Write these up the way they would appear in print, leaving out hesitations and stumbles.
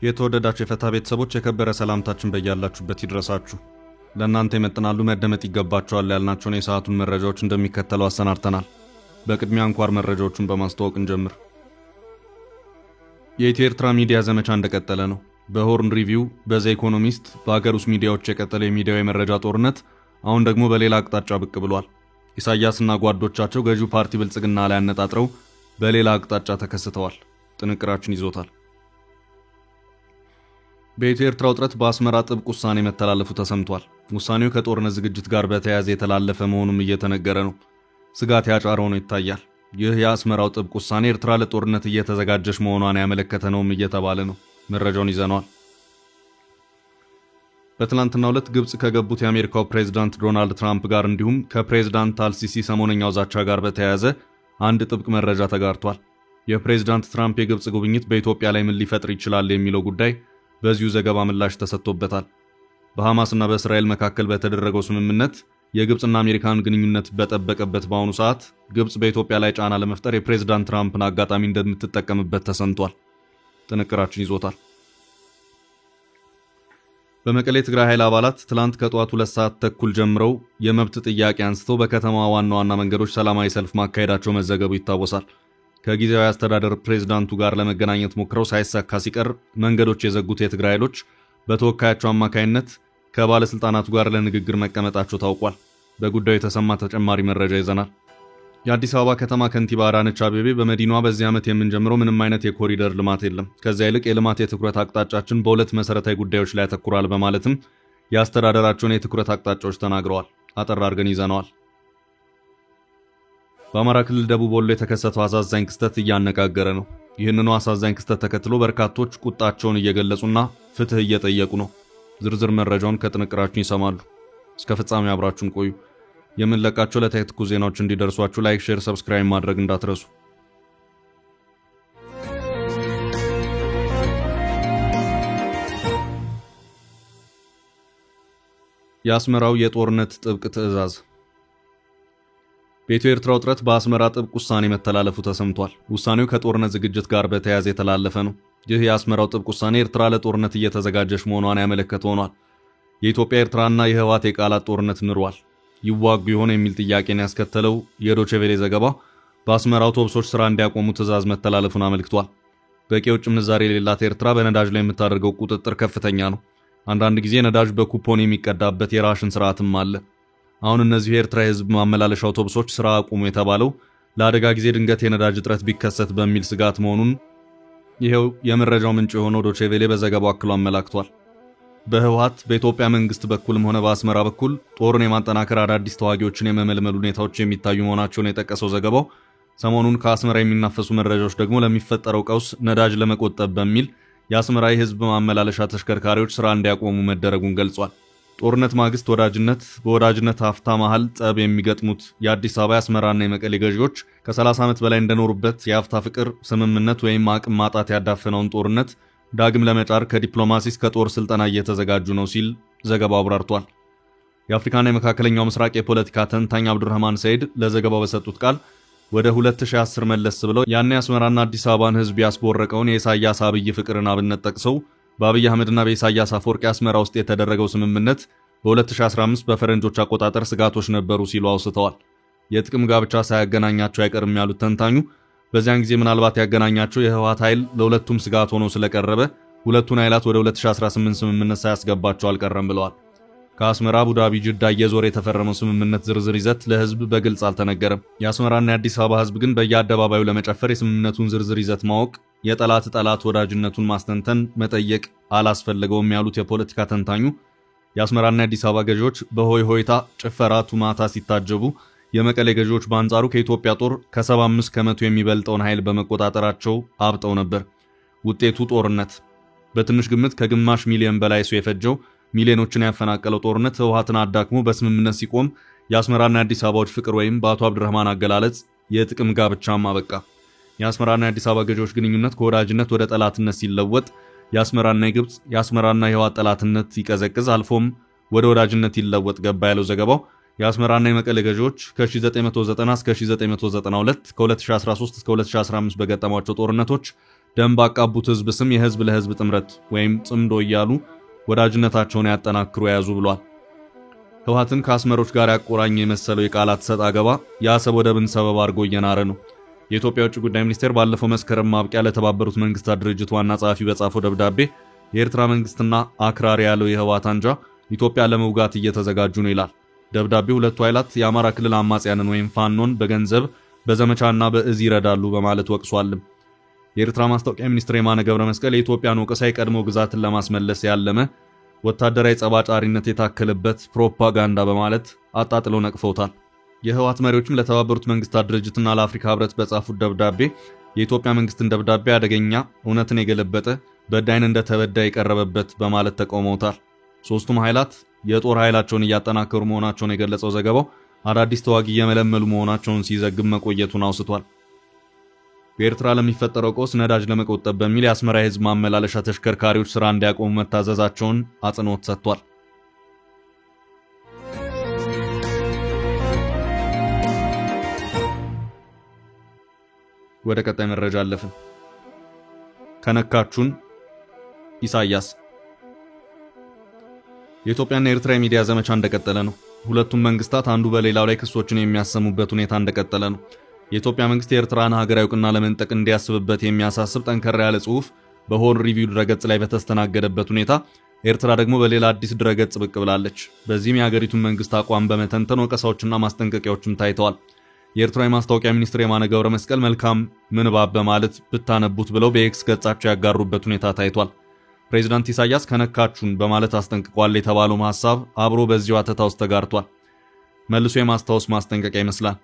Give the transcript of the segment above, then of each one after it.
የተወደዳችሁ የፈታ ቤተሰቦች የከበረ ሰላምታችን በእያላችሁበት ይድረሳችሁ። ለእናንተ የመጥናሉ መደመጥ ይገባቸዋል ያልናቸውን የሰዓቱን መረጃዎች እንደሚከተለው አሰናድተናል። በቅድሚያ አንኳር መረጃዎቹን በማስተዋወቅ እንጀምር። የኢትዮ ኤርትራ ሚዲያ ዘመቻ እንደቀጠለ ነው። በሆርን ሪቪው፣ በዘ ኢኮኖሚስት፣ በአገር ውስጥ ሚዲያዎች የቀጠለ የሚዲያው የመረጃ ጦርነት አሁን ደግሞ በሌላ አቅጣጫ ብቅ ብሏል። ኢሳያስና ጓዶቻቸው ገዢው ፓርቲ ብልጽግና ላይ አነጣጥረው በሌላ አቅጣጫ ተከስተዋል። ጥንቅራችን ይዞታል። በኢትዮ ኤርትራ ውጥረት በአስመራ ጥብቅ ውሳኔ መተላለፉ ተሰምቷል። ውሳኔው ከጦርነት ዝግጅት ጋር በተያያዘ የተላለፈ መሆኑም እየተነገረ ነው። ስጋት ያጫረው ነው ይታያል። ይህ የአስመራው ጥብቅ ውሳኔ ኤርትራ ለጦርነት እየተዘጋጀች መሆኗን ያመለከተ ነውም እየተባለ ነው። መረጃውን ይዘናል። በትላንትናው ዕለት ግብጽ ከገቡት የአሜሪካው ፕሬዝዳንት ዶናልድ ትራምፕ ጋር እንዲሁም ከፕሬዝዳንት አልሲሲ ሰሞነኛው ዛቻ ጋር በተያያዘ አንድ ጥብቅ መረጃ ተጋርቷል። የፕሬዝዳንት ትራምፕ የግብጽ ጉብኝት በኢትዮጵያ ላይ ምን ሊፈጥር ይችላል የሚለው ጉዳይ በዚሁ ዘገባ ምላሽ ተሰጥቶበታል። በሐማስና በእስራኤል መካከል በተደረገው ስምምነት የግብጽና አሜሪካን ግንኙነት በጠበቀበት በአሁኑ ሰዓት ግብጽ በኢትዮጵያ ላይ ጫና ለመፍጠር የፕሬዝዳንት ትራምፕን አጋጣሚ እንደምትጠቀምበት ተሰምቷል። ጥንቅራችን ይዞታል። በመቀሌ ትግራይ ኃይል አባላት ትላንት ከጠዋቱ 2 ሰዓት ተኩል ጀምረው የመብት ጥያቄ አንስተው በከተማዋ ዋና ዋና መንገዶች ሰላማዊ ሰልፍ ማካሄዳቸው መዘገቡ ይታወሳል። ከጊዜያዊ አስተዳደር ፕሬዝዳንቱ ጋር ለመገናኘት ሞክረው ሳይሳካ ሲቀር መንገዶች የዘጉት የትግራይ ኃይሎች በተወካያቸው አማካይነት ከባለስልጣናቱ ጋር ለንግግር መቀመጣቸው ታውቋል። በጉዳዩ የተሰማ ተጨማሪ መረጃ ይዘናል። የአዲስ አበባ ከተማ ከንቲባ አዳነች አቤቤ በመዲናዋ በዚህ ዓመት የምንጀምረው ምንም አይነት የኮሪደር ልማት የለም፣ ከዚያ ይልቅ የልማት የትኩረት አቅጣጫችን በሁለት መሰረታዊ ጉዳዮች ላይ ያተኩራል በማለትም የአስተዳደራቸውን የትኩረት አቅጣጫዎች ተናግረዋል። አጠር አድርገን ይዘነዋል። በአማራ ክልል ደቡብ ወሎ የተከሰተው አሳዛኝ ክስተት እያነጋገረ ነው። ይህንኑ አሳዛኝ ክስተት ተከትሎ በርካቶች ቁጣቸውን እየገለጹና ፍትህ እየጠየቁ ነው። ዝርዝር መረጃውን ከጥንቅራችን ይሰማሉ። እስከ ፍጻሜ አብራችሁን ቆዩ። የምንለቃቸው ለተከታታይ ዜናዎች እንዲደርሷችሁ ላይክ፣ ሼር፣ ሰብስክራይብ ማድረግ እንዳትረሱ። የአስመራው የጦርነት ጥብቅ ትዕዛዝ። በኢትዮ ኤርትራ ውጥረት በአስመራ ጥብቅ ውሳኔ መተላለፉ ተሰምቷል። ውሳኔው ከጦርነት ዝግጅት ጋር በተያያዘ የተላለፈ ነው። ይህ የአስመራው ጥብቅ ውሳኔ ኤርትራ ለጦርነት እየተዘጋጀች መሆኗን ያመለከተ ሆኗል። የኢትዮጵያ ኤርትራና የህወሓት የቃላት ጦርነት ንሯል። ይዋጉ ይሆን የሚል ጥያቄን ያስከተለው የዶቼ ቬለ ዘገባ በአስመራ አውቶቡሶች ስራ እንዲያቆሙ ትዕዛዝ መተላለፉን አመልክቷል። በቂ የውጭ ምንዛሬ የሌላት ኤርትራ በነዳጅ ላይ የምታደርገው ቁጥጥር ከፍተኛ ነው። አንዳንድ ጊዜ ነዳጅ በኩፖን የሚቀዳበት የራሽን ስርዓትም አለ። አሁን እነዚህ የኤርትራ የህዝብ ማመላለሻ አውቶቡሶች ስራ አቁሙ የተባለው ለአደጋ ጊዜ ድንገት የነዳጅ እጥረት ቢከሰት በሚል ስጋት መሆኑን ይሄው የመረጃው ምንጭ የሆነው ዶቼ ቬለ በዘገባው አክሎ አመላክቷል። በህወሓት በኢትዮጵያ መንግስት በኩልም ሆነ በአስመራ በኩል ጦርን የማጠናከር አዳዲስ ተዋጊዎችን የመመልመል ሁኔታዎች የሚታዩ መሆናቸውን የጠቀሰው ዘገባው ሰሞኑን ከአስመራ የሚናፈሱ መረጃዎች ደግሞ ለሚፈጠረው ቀውስ ነዳጅ ለመቆጠብ በሚል የአስመራ የህዝብ ማመላለሻ ተሽከርካሪዎች ስራ እንዲያቆሙ መደረጉን ገልጿል። ጦርነት ማግስት ወዳጅነት፣ በወዳጅነት ሀፍታ መሃል ጸብ የሚገጥሙት የአዲስ አበባ የአስመራና የመቀሌ ገዢዎች ከ30 ዓመት በላይ እንደኖሩበት የሀፍታ ፍቅር ስምምነት ወይም አቅም ማጣት ያዳፈነውን ጦርነት ዳግም ለመጫር ከዲፕሎማሲ እስከ ጦር ስልጠና እየተዘጋጁ ነው ሲል ዘገባው አብራርቷል። የአፍሪካና የመካከለኛው ምስራቅ የፖለቲካ ተንታኝ አብዱራህማን ሰይድ ለዘገባው በሰጡት ቃል ወደ 2010 መለስ ብለው ያኔ አስመራና አዲስ አበባን ህዝብ ያስቦረቀውን የኢሳያስ አብይ ፍቅርን አብነት ጠቅሰው በአብይ አህመድና በኢሳያስ አፈወርቂ አስመራ ውስጥ የተደረገው ስምምነት በ2015 በፈረንጆች አቆጣጠር ስጋቶች ነበሩ ሲሉ አውስተዋል። የጥቅም ጋብቻ ሳያገናኛቸው አይቀርም ያሉት ተንታኙ በዚያን ጊዜ ምናልባት ያገናኛቸው የህወሓት ኃይል ለሁለቱም ስጋት ሆኖ ስለቀረበ ሁለቱን ኃይላት ወደ 2018 ስምምነት ሳያስገባቸው አልቀረም ብለዋል። ከአስመራ አቡዳቢ፣ ጅዳ እየዞረ የተፈረመው ስምምነት ዝርዝር ይዘት ለህዝብ በግልጽ አልተነገረም። የአስመራና የአዲስ አበባ ህዝብ ግን በየአደባባዩ ለመጨፈር የስምምነቱን ዝርዝር ይዘት ማወቅ፣ የጠላት ጠላት ወዳጅነቱን ማስተንተን መጠየቅ አላስፈልገውም ያሉት የፖለቲካ ተንታኙ የአስመራና የአዲስ አበባ ገዢዎች በሆይ ሆይታ ጭፈራ ቱማታ ሲታጀቡ የመቀሌ ገዢዎች በአንጻሩ ከኢትዮጵያ ጦር ከ75 ከመቶ የሚበልጠውን ኃይል በመቆጣጠራቸው አብጠው ነበር። ውጤቱ ጦርነት። በትንሽ ግምት ከግማሽ ሚሊዮን በላይ ሰው የፈጀው ሚሊዮኖችን ያፈናቀለው ጦርነት ህወሓትን አዳክሞ በስምምነት ሲቆም የአስመራና የአዲስ አበባዎች ፍቅር ወይም በአቶ አብዱራህማን አገላለጽ የጥቅም ጋብቻም አበቃ። የአስመራና የአዲስ አበባ ገዢዎች ግንኙነት ከወዳጅነት ወደ ጠላትነት ሲለወጥ የአስመራና የግብጽ የአስመራና የህወሓት ጠላትነት ይቀዘቅዝ አልፎም ወደ ወዳጅነት ይለወጥ ገባ ያለው ዘገባው የአስመራና የመቀሌ ገዢዎች ከ1990 እስከ 1992 ከ2013 እስከ 2015 በገጠሟቸው ጦርነቶች ደም ባቃቡት ህዝብ ስም የህዝብ ለህዝብ ጥምረት ወይም ጽምዶ እያሉ ወዳጅነታቸውን ያጠናክሩ ያዙ ብሏል። ህወሓትን ከአስመሮች ጋር ያቆራኘ የመሰለው የቃላት ሰጥ አገባ የአሰብ ወደብን ሰበብ አድርጎ እየናረ ነው። የኢትዮጵያ ውጭ ጉዳይ ሚኒስቴር ባለፈው መስከረም ማብቂያ ለተባበሩት መንግስታት ድርጅት ዋና ጸሐፊ በጻፈው ደብዳቤ የኤርትራ መንግስትና አክራሪ ያለው የህወሓት አንጃ ኢትዮጵያ ለመውጋት እየተዘጋጁ ነው ይላል። ደብዳቤው ሁለቱ ኃይላት የአማራ ክልል አማጽያንን ወይም ፋኖን በገንዘብ በዘመቻና በእዝ ይረዳሉ በማለት ወቅሷልም። የኤርትራ ማስታወቂያ ሚኒስትር የማነ ገብረ መስቀል የኢትዮጵያን ወቀሳ የቀድሞ ግዛትን ለማስመለስ ያለመ ወታደራዊ ጸባጫሪነት የታከለበት ፕሮፓጋንዳ በማለት አጣጥለው ነቅፈውታል። የህወሓት መሪዎችም ለተባበሩት መንግስታት ድርጅትና ለአፍሪካ ህብረት በጻፉት ደብዳቤ የኢትዮጵያ መንግስትን ደብዳቤ አደገኛ፣ እውነትን የገለበጠ፣ በዳይን እንደ ተበዳይ የቀረበበት በማለት ተቃውመውታል። ሶስቱም ኃይላት የጦር ኃይላቸውን እያጠናከሩ መሆናቸውን የገለጸው ዘገባው አዳዲስ ተዋጊ እየመለመሉ መሆናቸውን ሲዘግብ መቆየቱን አውስቷል። በኤርትራ ለሚፈጠረው ቀውስ ነዳጅ ለመቆጠብ በሚል የአስመራ የህዝብ ማመላለሻ ተሽከርካሪዎች ስራ እንዲያቆሙ መታዘዛቸውን አጽንኦት ሰጥቷል። ወደ ቀጣይ መረጃ አለፍን። ከነካቹን ኢሳያስ የኢትዮጵያና የኤርትራ የሚዲያ ዘመቻ እንደቀጠለ ነው። ሁለቱም መንግስታት አንዱ በሌላው ላይ ክሶችን የሚያሰሙበት ሁኔታ እንደቀጠለ ነው። የኢትዮጵያ መንግስት የኤርትራን ሀገራዊ ዕውቅና ለመንጠቅ እንዲያስብበት የሚያሳስብ ጠንከር ያለ ጽሑፍ በሆርን ሪቪው ድረገጽ ላይ በተስተናገደበት ሁኔታ ኤርትራ ደግሞ በሌላ አዲስ ድረገጽ ብቅ ብላለች። በዚህም የሀገሪቱን መንግስት አቋም በመተንተን ወቀሳዎችና ማስጠንቀቂያዎችም ታይተዋል። የኤርትራ የማስታወቂያ ሚኒስትር የማነ ገብረ መስቀል መልካም ምንባብ በማለት ብታነቡት ብለው በኤክስ ገጻቸው ያጋሩበት ሁኔታ ታይቷል። ፕሬዝዳንት ኢሳያስ ከነካቹን በማለት አስጠንቅቋል የተባለው ሐሳብ አብሮ በዚሁ አተታ ውስጥ ተጋርቷል። መልሶ የማስታወስ ማስጠንቀቂያ ይመስላል።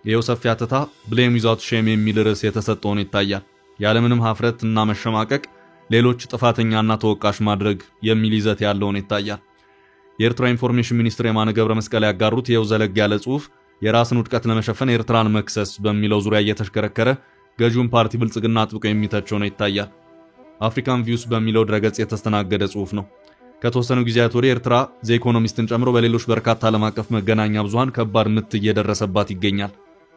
ይሄው ሰፊ አተታ ብሌም ዊዛውት ሼም የሚል ርዕስ የተሰጠው ነው ይታያል። ያለምንም ሀፍረት እና መሸማቀቅ ሌሎች ጥፋተኛና ተወቃሽ ማድረግ የሚል ይዘት ያለው ነው ይታያል። የኤርትራ ኢንፎርሜሽን ሚኒስትር የማነ ገብረ መስቀል ያጋሩት ይሄው ዘለግ ያለ ጽሑፍ የራስን ውድቀት ለመሸፈን ኤርትራን መክሰስ በሚለው ዙሪያ እየተሽከረከረ ገዢውን ፓርቲ ብልጽግና አጥብቆ የሚተቸው ነው ይታያል። አፍሪካን ቪውስ በሚለው ድረገጽ የተስተናገደ ጽሑፍ ነው። ከተወሰኑ ጊዜያት ወዲህ ኤርትራ ዘ ኢኮኖሚስትን ጨምሮ በሌሎች በርካታ ዓለም አቀፍ መገናኛ ብዙሃን ከባድ ምት እየደረሰባት ይገኛል።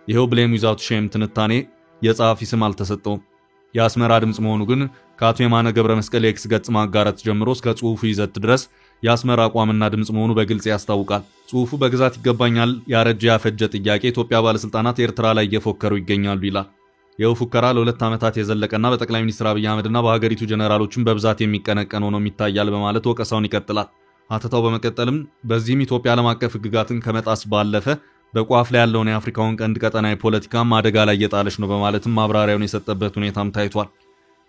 ይሄው ብሌም ዊዛውት ሼም ትንታኔ የጸሐፊ ስም አልተሰጠውም። የአስመራ ድምጽ መሆኑ ግን ከአቶ የማነ ገብረ መስቀል የኤክስ ገጽ ማጋራት ጀምሮ እስከ ጽሑፉ ይዘት ድረስ የአስመራ አቋምና ድምጽ መሆኑ በግልጽ ያስታውቃል። ጽሑፉ በግዛት ይገባኛል ያረጀ ያፈጀ ጥያቄ ኢትዮጵያ ባለስልጣናት ኤርትራ ላይ እየፎከሩ ይገኛሉ ይላል። ይኸው ፉከራ ለሁለት ዓመታት የዘለቀና በጠቅላይ ሚኒስትር አብይ አህመድና በሀገሪቱ ጀነራሎችን በብዛት የሚቀነቀን ሆኖ ይታያል በማለት ወቀሳውን ይቀጥላል። አተታው በመቀጠልም በዚህም ኢትዮጵያ ዓለም አቀፍ ሕግጋትን ከመጣስ ባለፈ በቋፍ ላይ ያለውን የአፍሪካውን ቀንድ ቀጠናዊ ፖለቲካም አደጋ ላይ እየጣለች ነው በማለትም ማብራሪያውን የሰጠበት ሁኔታም ታይቷል።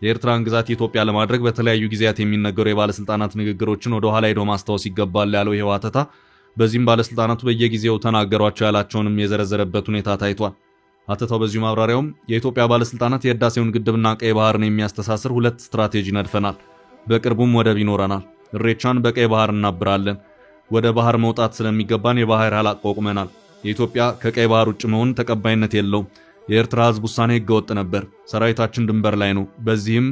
የኤርትራን ግዛት ኢትዮጵያ ለማድረግ በተለያዩ ጊዜያት የሚነገሩ የባለስልጣናት ንግግሮችን ወደ ኋላ ሄዶ ማስታወስ ይገባል ያለው ይሄው አተታ በዚህም ባለስልጣናቱ በየጊዜው ተናገሯቸው ያላቸውንም የዘረዘረበት ሁኔታ ታይቷል። አተታው በዚሁ ማብራሪያውም የኢትዮጵያ ባለስልጣናት የህዳሴውን ግድብና ቀይ ባህርን የሚያስተሳስር ሁለት ስትራቴጂ ነድፈናል፣ በቅርቡም ወደብ ይኖረናል፣ እሬቻን በቀይ ባህር እናብራለን፣ ወደ ባህር መውጣት ስለሚገባን የባህር ኃይል አቋቁመናል፣ የኢትዮጵያ ከቀይ ባህር ውጭ መሆን ተቀባይነት የለውም፣ የኤርትራ ህዝብ ውሳኔ ህገወጥ ነበር፣ ሰራዊታችን ድንበር ላይ ነው፣ በዚህም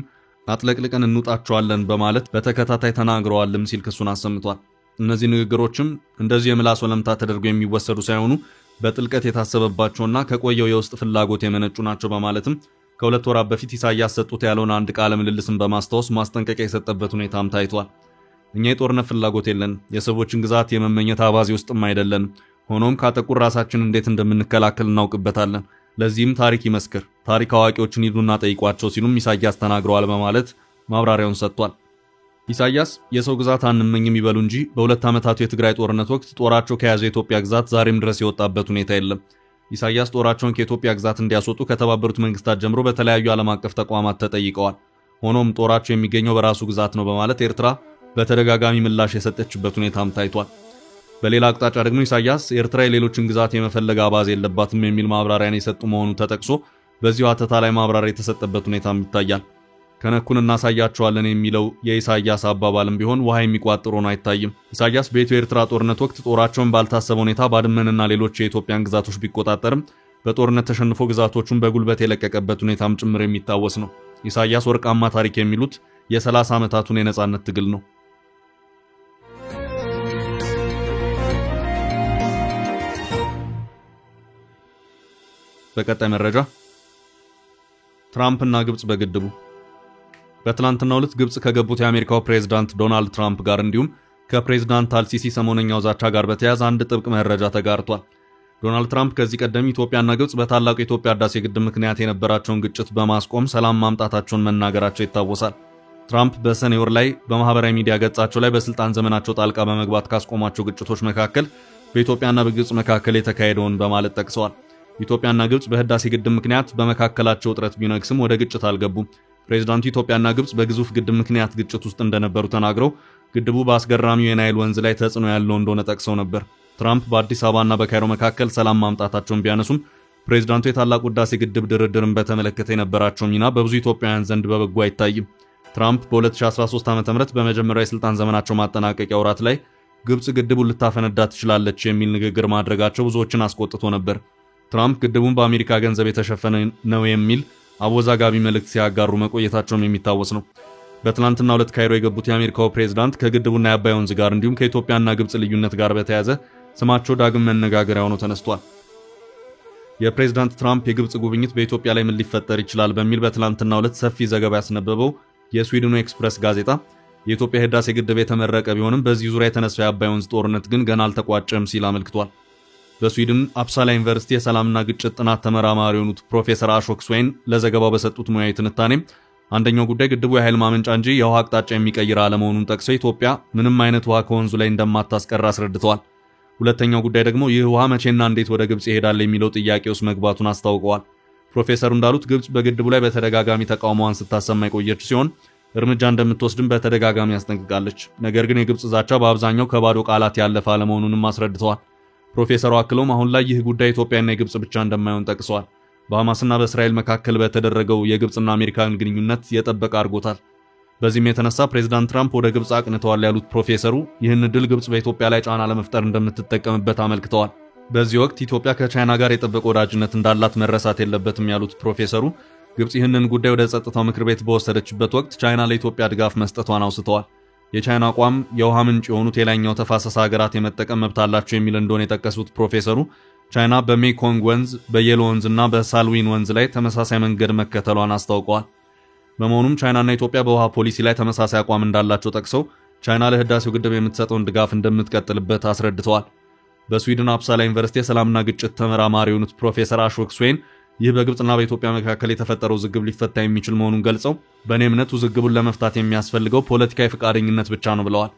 አጥለቅልቀን እንውጣቸዋለን በማለት በተከታታይ ተናግረዋልም ሲል ክሱን አሰምቷል። እነዚህ ንግግሮችም እንደዚህ የምላስ ወለምታ ተደርገው የሚወሰዱ ሳይሆኑ በጥልቀት የታሰበባቸውና ከቆየው የውስጥ ፍላጎት የመነጩ ናቸው በማለትም ከሁለት ወራት በፊት ኢሳያስ ሰጡት ያለውን አንድ ቃለ ምልልስን በማስታወስ ማስጠንቀቂያ የሰጠበት ሁኔታም ታይቷል። እኛ የጦርነት ፍላጎት የለን፣ የሰዎችን ግዛት የመመኘት አባዜ ውስጥም አይደለን። ሆኖም ካጠቁር ራሳችን እንዴት እንደምንከላከል እናውቅበታለን። ለዚህም ታሪክ ይመስክር፣ ታሪክ አዋቂዎችን ሂዱና ጠይቋቸው ሲሉም ኢሳያስ ተናግረዋል በማለት ማብራሪያውን ሰጥቷል። ኢሳያስ የሰው ግዛት አንመኝም ይበሉ እንጂ በሁለት ዓመታቱ የትግራይ ጦርነት ወቅት ጦራቸው ከያዘ የኢትዮጵያ ግዛት ዛሬም ድረስ የወጣበት ሁኔታ የለም። ኢሳያስ ጦራቸውን ከኢትዮጵያ ግዛት እንዲያስወጡ ከተባበሩት መንግስታት ጀምሮ በተለያዩ ዓለም አቀፍ ተቋማት ተጠይቀዋል። ሆኖም ጦራቸው የሚገኘው በራሱ ግዛት ነው በማለት ኤርትራ በተደጋጋሚ ምላሽ የሰጠችበት ሁኔታም ታይቷል። በሌላ አቅጣጫ ደግሞ ኢሳያስ ኤርትራ የሌሎችን ግዛት የመፈለግ አባዜ የለባትም የሚል ማብራሪያን የሰጡ መሆኑ ተጠቅሶ በዚሁ አተታ ላይ ማብራሪያ የተሰጠበት ሁኔታም ይታያል። ከነኩን እናሳያቸዋለን የሚለው የኢሳያስ አባባልም ቢሆን ውሃ የሚቋጥር ሆኖ አይታይም። ኢሳያስ በኢትዮ ኤርትራ ጦርነት ወቅት ጦራቸውን ባልታሰበ ሁኔታ ባድመንና ሌሎች የኢትዮጵያን ግዛቶች ቢቆጣጠርም በጦርነት ተሸንፎ ግዛቶቹን በጉልበት የለቀቀበት ሁኔታም ጭምር የሚታወስ ነው። ኢሳያስ ወርቃማ ታሪክ የሚሉት የ30 ዓመታቱን የነጻነት ትግል ነው። በቀጣይ መረጃ ትራምፕና ግብጽ በግድቡ። በትላንትናው ዕለት ግብጽ ከገቡት የአሜሪካው ፕሬዝዳንት ዶናልድ ትራምፕ ጋር እንዲሁም ከፕሬዝዳንት አልሲሲ ሰሞነኛው ዛቻ ጋር በተያያዘ አንድ ጥብቅ መረጃ ተጋርቷል። ዶናልድ ትራምፕ ከዚህ ቀደም ኢትዮጵያና ግብጽ በታላቁ የኢትዮጵያ ህዳሴ ግድብ ምክንያት የነበራቸውን ግጭት በማስቆም ሰላም ማምጣታቸውን መናገራቸው ይታወሳል። ትራምፕ በሰኔ ወር ላይ በማህበራዊ ሚዲያ ገጻቸው ላይ በስልጣን ዘመናቸው ጣልቃ በመግባት ካስቆሟቸው ግጭቶች መካከል በኢትዮጵያና በግብጽ መካከል የተካሄደውን በማለት ጠቅሰዋል። ኢትዮጵያና ግብጽ በህዳሴ ግድብ ምክንያት በመካከላቸው ውጥረት ቢነግስም ወደ ግጭት አልገቡም። ፕሬዝዳንቱ ኢትዮጵያና ግብጽ በግዙፍ ግድብ ምክንያት ግጭት ውስጥ እንደነበሩ ተናግረው ግድቡ በአስገራሚው የናይል ወንዝ ላይ ተጽዕኖ ያለው እንደሆነ ጠቅሰው ነበር። ትራምፕ በአዲስ አበባና በካይሮ መካከል ሰላም ማምጣታቸውን ቢያነሱም ፕሬዝዳንቱ የታላቁ ህዳሴ ግድብ ድርድርን በተመለከተ የነበራቸው ሚና በብዙ ኢትዮጵያውያን ዘንድ በበጎ አይታይም። ትራምፕ በ2013 ዓ.ም በመጀመሪያው የስልጣን ዘመናቸው ማጠናቀቂያ ወራት ላይ ግብጽ ግድቡን ልታፈነዳ ትችላለች የሚል ንግግር ማድረጋቸው ብዙዎችን አስቆጥቶ ነበር። ትራምፕ ግድቡን በአሜሪካ ገንዘብ የተሸፈነ ነው የሚል አወዛጋቢ መልእክት ሲያጋሩ መቆየታቸውም የሚታወስ ነው። በትላንትናው ዕለት ካይሮ የገቡት የአሜሪካው ፕሬዝዳንት ከግድቡና የአባይ ወንዝ ጋር እንዲሁም ከኢትዮጵያና ግብጽ ልዩነት ጋር በተያያዘ ስማቸው ዳግም መነጋገሪያ ሆኖ ተነስቷል። የፕሬዝዳንት ትራምፕ የግብጽ ጉብኝት በኢትዮጵያ ላይ ምን ሊፈጠር ይችላል በሚል በትላንትናው ዕለት ሰፊ ዘገባ ያስነበበው የስዊድኑ ኤክስፕረስ ጋዜጣ የኢትዮጵያ ህዳሴ ግድብ የተመረቀ ቢሆንም በዚህ ዙሪያ የተነሳው የአባይ ወንዝ ጦርነት ግን ገና አልተቋጨም ሲል አመልክቷል። በስዊድን አፕሳላ ዩኒቨርሲቲ የሰላምና ግጭት ጥናት ተመራማሪ የሆኑት ፕሮፌሰር አሾክ ስዌን ለዘገባው በሰጡት ሙያዊ ትንታኔ አንደኛው ጉዳይ ግድቡ የኃይል ማመንጫ እንጂ የውሃ አቅጣጫ የሚቀይር አለመሆኑን ጠቅሰው ኢትዮጵያ ምንም አይነት ውሃ ከወንዙ ላይ እንደማታስቀር አስረድተዋል። ሁለተኛው ጉዳይ ደግሞ ይህ ውሃ መቼና እንዴት ወደ ግብጽ ይሄዳል የሚለው ጥያቄ ውስጥ መግባቱን አስታውቀዋል። ፕሮፌሰሩ እንዳሉት ግብጽ በግድቡ ላይ በተደጋጋሚ ተቃውሞዋን ስታሰማ የቆየች ሲሆን እርምጃ እንደምትወስድም በተደጋጋሚ ያስጠንቅቃለች። ነገር ግን የግብጽ ዛቻ በአብዛኛው ከባዶ ቃላት ያለፈ አለመሆኑንም አስረድተዋል። ፕሮፌሰሩ አክለውም አሁን ላይ ይህ ጉዳይ ኢትዮጵያና የግብጽ ብቻ እንደማይሆን ጠቅሰዋል። በሐማስና በእስራኤል መካከል በተደረገው የግብጽና አሜሪካን ግንኙነት የጠበቀ አድርጎታል። በዚህም የተነሳ ፕሬዝዳንት ትራምፕ ወደ ግብጽ አቅንተዋል ያሉት ፕሮፌሰሩ ይህን ድል ግብጽ በኢትዮጵያ ላይ ጫና ለመፍጠር እንደምትጠቀምበት አመልክተዋል። በዚህ ወቅት ኢትዮጵያ ከቻይና ጋር የጠበቀ ወዳጅነት እንዳላት መረሳት የለበትም ያሉት ፕሮፌሰሩ ግብጽ ይህንን ጉዳይ ወደ ጸጥታው ምክር ቤት በወሰደችበት ወቅት ቻይና ለኢትዮጵያ ድጋፍ መስጠቷን አውስተዋል። የቻይና አቋም የውሃ ምንጭ የሆኑት የላይኛው ተፋሰስ ሀገራት የመጠቀም መብት አላቸው የሚል እንደሆነ የጠቀሱት ፕሮፌሰሩ ቻይና በሜኮንግ ወንዝ፣ በየሎ ወንዝና በሳልዊን ወንዝ ላይ ተመሳሳይ መንገድ መከተሏን አስታውቀዋል። በመሆኑም ቻይናና ኢትዮጵያ በውሃ ፖሊሲ ላይ ተመሳሳይ አቋም እንዳላቸው ጠቅሰው ቻይና ለህዳሴው ግድብ የምትሰጠውን ድጋፍ እንደምትቀጥልበት አስረድተዋል። በስዊድን አፕሳላ ዩኒቨርሲቲ የሰላምና ግጭት ተመራማሪ የሆኑት ፕሮፌሰር አሾክ ስዌን ይህ በግብጽና በኢትዮጵያ መካከል የተፈጠረው ውዝግብ ሊፈታ የሚችል መሆኑን ገልጸው በእኔ እምነት ውዝግቡን ለመፍታት የሚያስፈልገው ፖለቲካዊ ፈቃደኝነት ብቻ ነው ብለዋል።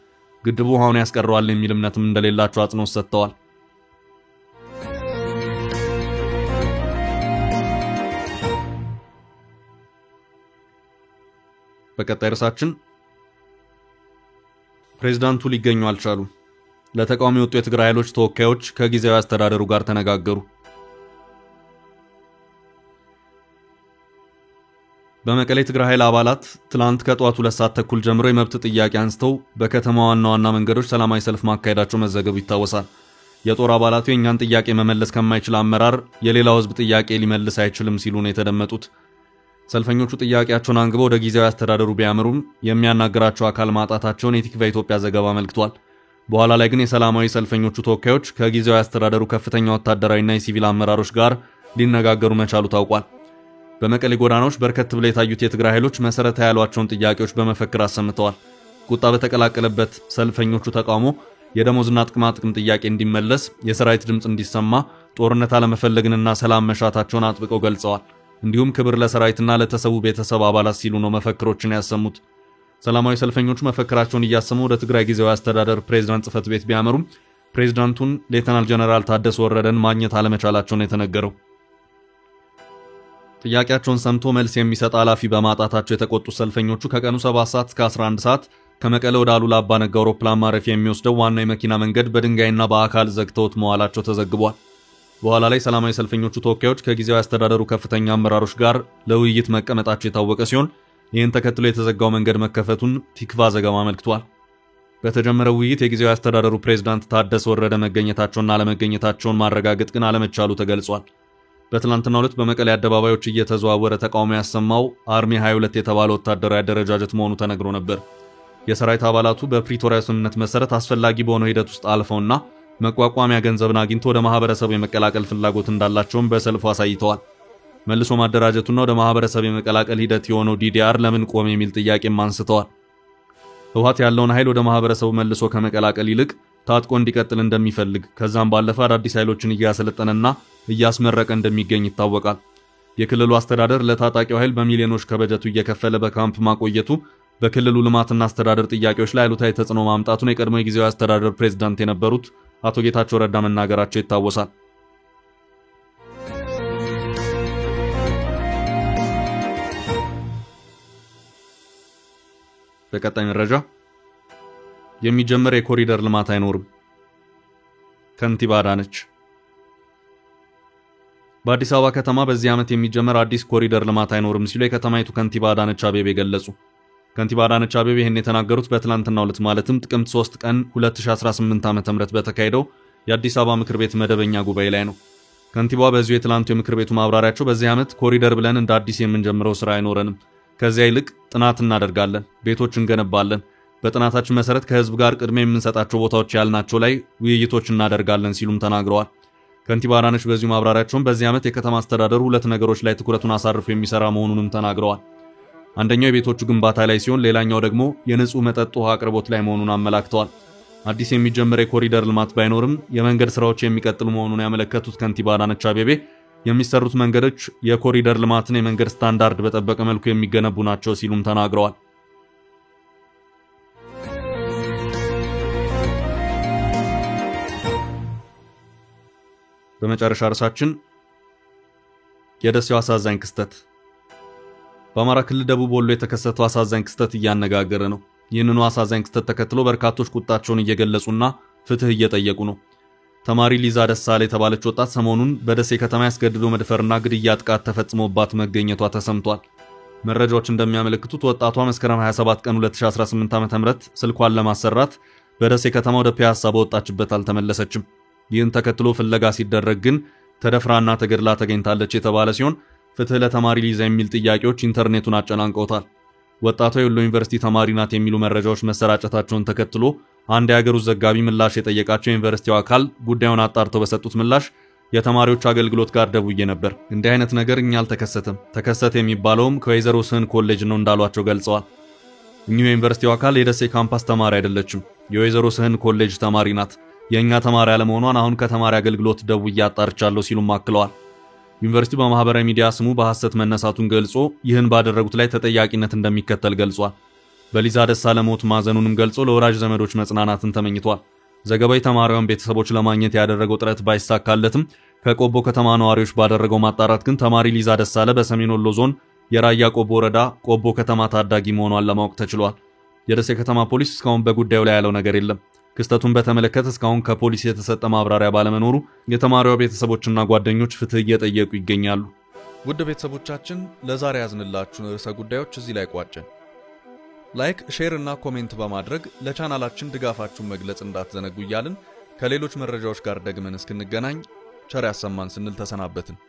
ግድቡ ውሃውን ያስቀረዋል የሚል እምነትም እንደሌላቸው አጽንኦት ሰጥተዋል። በቀጣይ ርዕሳችን ፕሬዝዳንቱ ሊገኙ አልቻሉም። ለተቃዋሚ የወጡ የትግራይ ኃይሎች ተወካዮች ከጊዜያዊ አስተዳደሩ ጋር ተነጋገሩ። በመቀሌ ትግራይ ኃይል አባላት ትላንት ከጠዋቱ 2 ሰዓት ተኩል ጀምሮ የመብት ጥያቄ አንስተው በከተማዋ ዋና መንገዶች ሰላማዊ ሰልፍ ማካሄዳቸው መዘገቡ ይታወሳል። የጦር አባላቱ የኛን ጥያቄ መመለስ ከማይችል አመራር የሌላው ህዝብ ጥያቄ ሊመልስ አይችልም ሲሉ ነው የተደመጡት። ሰልፈኞቹ ጥያቄያቸውን አንግበው ወደ ጊዜያዊ አስተዳደሩ ቢያመሩም የሚያናግራቸው አካል ማጣታቸውን የቲክቫ ኢትዮጵያ ዘገባ አመልክቷል። በኋላ ላይ ግን የሰላማዊ ሰልፈኞቹ ተወካዮች ከጊዜያዊ አስተዳደሩ ከፍተኛ ወታደራዊና የሲቪል አመራሮች ጋር ሊነጋገሩ መቻሉ ታውቋል። በመቀሌ ጎዳናዎች በርከት ብለው የታዩት የትግራይ ኃይሎች መሰረታዊ ያሏቸውን ጥያቄዎች በመፈክር አሰምተዋል። ቁጣ በተቀላቀለበት ሰልፈኞቹ ተቃውሞ የደሞዝና ጥቅም ጥያቄ እንዲመለስ፣ የሰራዊት ድምጽ እንዲሰማ፣ ጦርነት አለመፈለግንና ሰላም መሻታቸውን አጥብቀው ገልጸዋል። እንዲሁም ክብር ለሰራዊትና ለተሰዉ ቤተሰብ አባላት ሲሉ ነው መፈክሮችን ያሰሙት። ሰላማዊ ሰልፈኞቹ መፈክራቸውን እያሰሙ ወደ ትግራይ ጊዜያዊ አስተዳደር ፕሬዝዳንት ጽሕፈት ቤት ቢያመሩም ፕሬዝዳንቱን ሌተናል ጀነራል ታደሰ ወረደን ማግኘት አለመቻላቸውን የተነገረው። ጥያቄያቸውን ሰምቶ መልስ የሚሰጥ ኃላፊ በማጣታቸው የተቆጡት ሰልፈኞቹ ከቀኑ 7 ሰዓት እስከ 11 ሰዓት ከመቀሌ ወደ አሉላ አባ ነጋ አውሮፕላን ማረፊያ የሚወስደው ዋና የመኪና መንገድ በድንጋይና በአካል ዘግተውት መዋላቸው ተዘግቧል። በኋላ ላይ ሰላማዊ ሰልፈኞቹ ተወካዮች ከጊዜያዊ አስተዳደሩ ከፍተኛ አመራሮች ጋር ለውይይት መቀመጣቸው የታወቀ ሲሆን ይህን ተከትሎ የተዘጋው መንገድ መከፈቱን ቲክቫ ዘገባ አመልክቷል። በተጀመረው ውይይት የጊዜያዊ አስተዳደሩ ፕሬዝዳንት ታደሰ ወረደ መገኘታቸውና አለመገኘታቸውን ማረጋገጥ ግን አለመቻሉ ተገልጿል። በትላንትናው ዕለት በመቀሌ አደባባዮች እየተዘዋወረ ተቃውሞ ያሰማው አርሚ 22 የተባለ ወታደራዊ አደረጃጀት መሆኑ ተነግሮ ነበር። የሰራዊት አባላቱ በፕሪቶሪያ ስምምነት መሰረት አስፈላጊ በሆነው ሂደት ውስጥ አልፈውና መቋቋሚያ ገንዘብን አግኝቶ ወደ ማህበረሰቡ የመቀላቀል ፍላጎት እንዳላቸውም በሰልፉ አሳይተዋል። መልሶ ማደራጀቱና ወደ ማህበረሰብ የመቀላቀል ሂደት የሆነው ዲዲአር ለምን ቆመ የሚል ጥያቄም አንስተዋል። ህወሓት ያለውን ኃይል ወደ ማህበረሰቡ መልሶ ከመቀላቀል ይልቅ ታጥቆ እንዲቀጥል እንደሚፈልግ ከዛም ባለፈ አዳዲስ ኃይሎችን እያሰለጠነና እያስመረቀ እንደሚገኝ ይታወቃል። የክልሉ አስተዳደር ለታጣቂው ኃይል በሚሊዮኖች ከበጀቱ እየከፈለ በካምፕ ማቆየቱ በክልሉ ልማትና አስተዳደር ጥያቄዎች ላይ አሉታዊ ተጽዕኖ ማምጣቱን የቀድሞ ጊዜያዊ አስተዳደር ፕሬዝዳንት የነበሩት አቶ ጌታቸው ረዳ መናገራቸው ይታወሳል። በቀጣይ መረጃ የሚጀመር የኮሪደር ልማት አይኖርም። ከንቲባ አዳነች በአዲስ አበባ ከተማ በዚህ ዓመት የሚጀመር አዲስ ኮሪደር ልማት አይኖርም ሲሉ የከተማይቱ ከንቲባ አዳነች አቤቤ ገለጹ። ከንቲባ አዳነች አቤቤ ይህን የተናገሩት በትላንትናው ዕለት ማለትም ጥቅምት 3 ቀን 2018 ዓ.ም በተካሄደው የአዲስ አበባ ምክር ቤት መደበኛ ጉባኤ ላይ ነው። ከንቲባዋ በዚሁ የትላንቱ የምክር ቤቱ ማብራሪያቸው በዚህ ዓመት ኮሪደር ብለን እንደ አዲስ የምንጀምረው ስራ አይኖረንም። ከዚያ ይልቅ ጥናት እናደርጋለን፣ ቤቶች እንገነባለን። በጥናታችን መሰረት ከህዝብ ጋር ቅድሚያ የምንሰጣቸው ቦታዎች ያልናቸው ላይ ውይይቶች እናደርጋለን ሲሉም ተናግረዋል። ከንቲባ አዳነች በዚሁ ማብራሪያቸውም በዚህ ዓመት የከተማ አስተዳደሩ ሁለት ነገሮች ላይ ትኩረቱን አሳርፎ የሚሰራ መሆኑንም ተናግረዋል። አንደኛው የቤቶቹ ግንባታ ላይ ሲሆን ሌላኛው ደግሞ የንጹህ መጠጥ ውሃ አቅርቦት ላይ መሆኑን አመላክተዋል። አዲስ የሚጀመር የኮሪደር ልማት ባይኖርም የመንገድ ስራዎች የሚቀጥሉ መሆኑን ያመለከቱት ከንቲባ አዳነች አቤቤ የሚሰሩት መንገዶች የኮሪደር ልማትን የመንገድ ስታንዳርድ በጠበቀ መልኩ የሚገነቡ ናቸው ሲሉም ተናግረዋል። በመጨረሻ ርዕሳችን የደሴው አሳዛኝ ክስተት። በአማራ ክልል ደቡብ ወሎ የተከሰተው አሳዛኝ ክስተት እያነጋገረ ነው። ይህንኑ አሳዛኝ ክስተት ተከትሎ በርካቶች ቁጣቸውን እየገለጹና ፍትህ እየጠየቁ ነው። ተማሪ ሊዛ ደሳለ የተባለች ወጣት ሰሞኑን በደሴ ከተማ ያስገድዶ መድፈርና ግድያ ጥቃት ተፈጽሞባት መገኘቷ ተሰምቷል። መረጃዎች እንደሚያመለክቱት ወጣቷ መስከረም 27 ቀን 2018 ዓ.ም ስልኳን ለማሰራት በደሴ ከተማ ወደ ፒያሳ በወጣችበት አልተመለሰችም። ይህን ተከትሎ ፍለጋ ሲደረግ ግን ተደፍራና ተገድላ ተገኝታለች የተባለ ሲሆን ፍትህ ለተማሪ ሊዛ የሚል ጥያቄዎች ኢንተርኔቱን አጨናንቀውታል። ወጣቷ የወሎ ዩኒቨርሲቲ ተማሪ ናት የሚሉ መረጃዎች መሰራጨታቸውን ተከትሎ አንድ የሀገር ውስጥ ዘጋቢ ምላሽ የጠየቃቸው ዩኒቨርሲቲው አካል ጉዳዩን አጣርተው በሰጡት ምላሽ የተማሪዎች አገልግሎት ጋር ደውዬ ነበር፣ እንዲህ አይነት ነገር እኛ አልተከሰተም፣ ተከሰተ የሚባለውም ከወይዘሮ ስህን ኮሌጅ ነው እንዳሏቸው ገልጸዋል። እኚሁ የዩኒቨርሲቲው አካል የደሴ ካምፓስ ተማሪ አይደለችም፣ የወይዘሮ ስህን ኮሌጅ ተማሪ ናት፣ የእኛ ተማሪ አለመሆኗን አሁን ከተማሪ አገልግሎት ደውዬ አጣርቻለሁ ሲሉም አክለዋል። ዩኒቨርሲቲው በማህበራዊ ሚዲያ ስሙ በሐሰት መነሳቱን ገልጾ ይህን ባደረጉት ላይ ተጠያቂነት እንደሚከተል ገልጿል። በሊዛ ደሳለ ሞት ማዘኑንም ገልጾ ለወራጅ ዘመዶች መጽናናትን ተመኝቷል። ዘገባው የተማሪዋን ቤተሰቦች ለማግኘት ያደረገው ጥረት ባይሳካለትም ከቆቦ ከተማ ነዋሪዎች ባደረገው ማጣራት ግን ተማሪ ሊዛ ደሳለ በሰሜን ወሎ ዞን የራያ ቆቦ ወረዳ ቆቦ ከተማ ታዳጊ መሆኗን ለማወቅ ተችሏል። የደሴ ከተማ ፖሊስ እስካሁን በጉዳዩ ላይ ያለው ነገር የለም። ክስተቱን በተመለከተ እስካሁን ከፖሊስ የተሰጠ ማብራሪያ ባለመኖሩ የተማሪዋ ቤተሰቦችና ጓደኞች ፍትህ እየጠየቁ ይገኛሉ። ውድ ቤተሰቦቻችን ለዛሬ ያዝንላችሁን ርዕሰ ጉዳዮች እዚህ ላይ ቋጨን። ላይክ፣ ሼር እና ኮሜንት በማድረግ ለቻናላችን ድጋፋችሁን መግለጽ እንዳትዘነጉ እያልን ከሌሎች መረጃዎች ጋር ደግመን እስክንገናኝ ቸር ያሰማን ስንል ተሰናበትን።